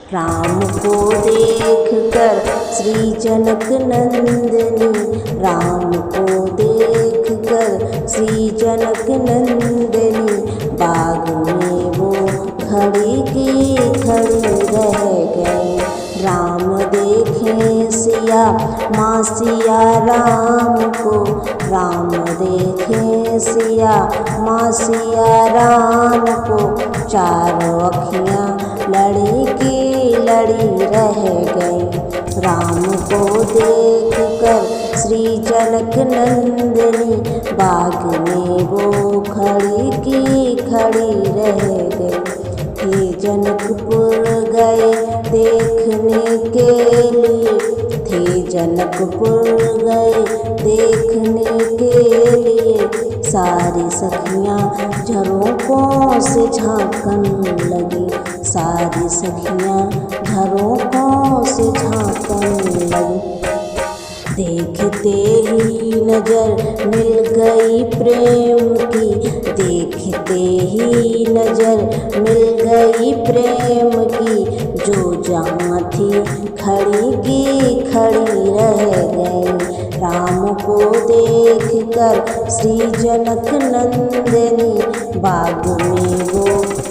राम को देख कर श्री जनक नंदिनी, राम को देख कर श्री जनक नंदिनी, बाग में वो खड़ी की खड़ी रह गई। राम देखे सिया माँ सिया राम को, राम देखे सिया माँ सिया राम को, चारों अखियाँ लड़ी की लड़ी रह गई। राम को देख कर श्री जनक नंदिनी, बाग में वो खड़ी की खड़ी रह गई। हे जनकपुर गए देखने के लिए, थे जनकपुर गए देखने के लिए, सारी सखियाँ झरोकों से झांकन लगी, सारी सखियाँ झरोकों से झांकन लगी। देखते ही नजर मिल गई प्रेम की, देखते ही नजर मिल गई प्रेम की, जो जहाँ थी खड़ी की खड़ी रह गई। राम को देख कर श्री जनक नंदिनी, बाग में वो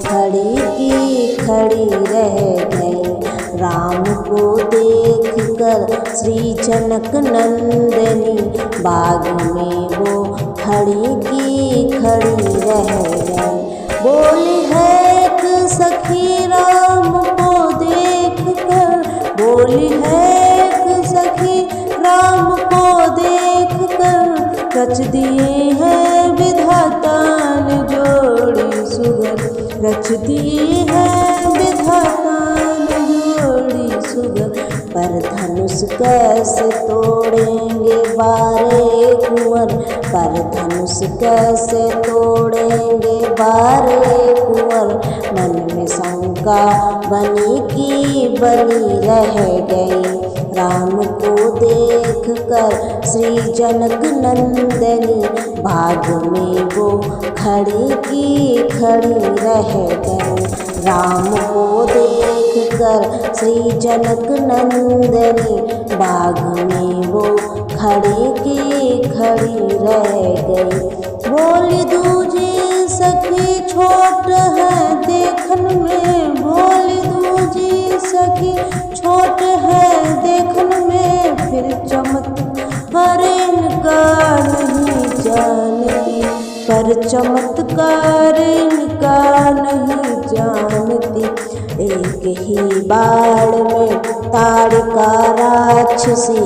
खड़ी की खड़ी रह गई। राम को देख कर श्री जनक नंदिनी, बाग में वो खड़ी की खड़ी रह गई। बोली है एक सखी राम को देख कर, बोली है एक सखी राम को देख कर, रच दिए हैं विधाता ने जोड़ी सुगर, रच दिए हैं विधाता ने जोड़ी सुगर। पर धनुष कैसे तोड़ेंगे बारे कुंवर, पर धनुष कैसे तोड़ेंगे बारे कुंवर, मन में शंका बनी की बनी रह गई। राम को देख कर श्री जनक नंदिनी, बाग में वो खड़ी की खड़ी रह गई। राम को देख कर श्री जनक नंदिनी, बाग में वो खड़ी की खड़ी रह गई। बोली दूजी सखी छोट है देखन में, बोली दूजी सखी छोट है देखन में, फिर चमत्कार इनका नहीं जानती, पर चमत्कार इनका नहीं जानती। एक ही बाण में ताड़का राक्षसी,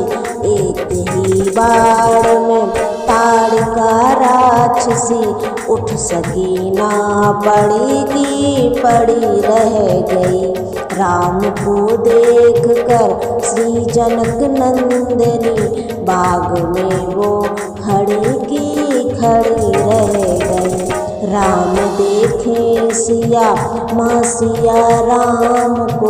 एक ही बाण में ताड़का राक्षसी, उठ सकी ना पड़ी की पड़ी रह गई। राम को देख कर श्री जनक नंदिनी, बाग में वो खड़ी की खड़ी रह गई। राम देखे सिया माँ सिया राम को,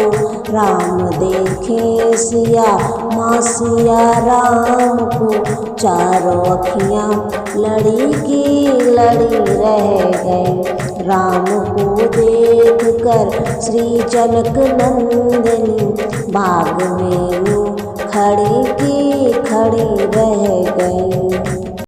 राम देखे सिया माँ सिया राम को, चारों अखियाँ लड़ी की लड़ी रह गई। राम को देख कर श्री जनक नंदिनी, बाग में वो खड़ी की खड़ी रह गई।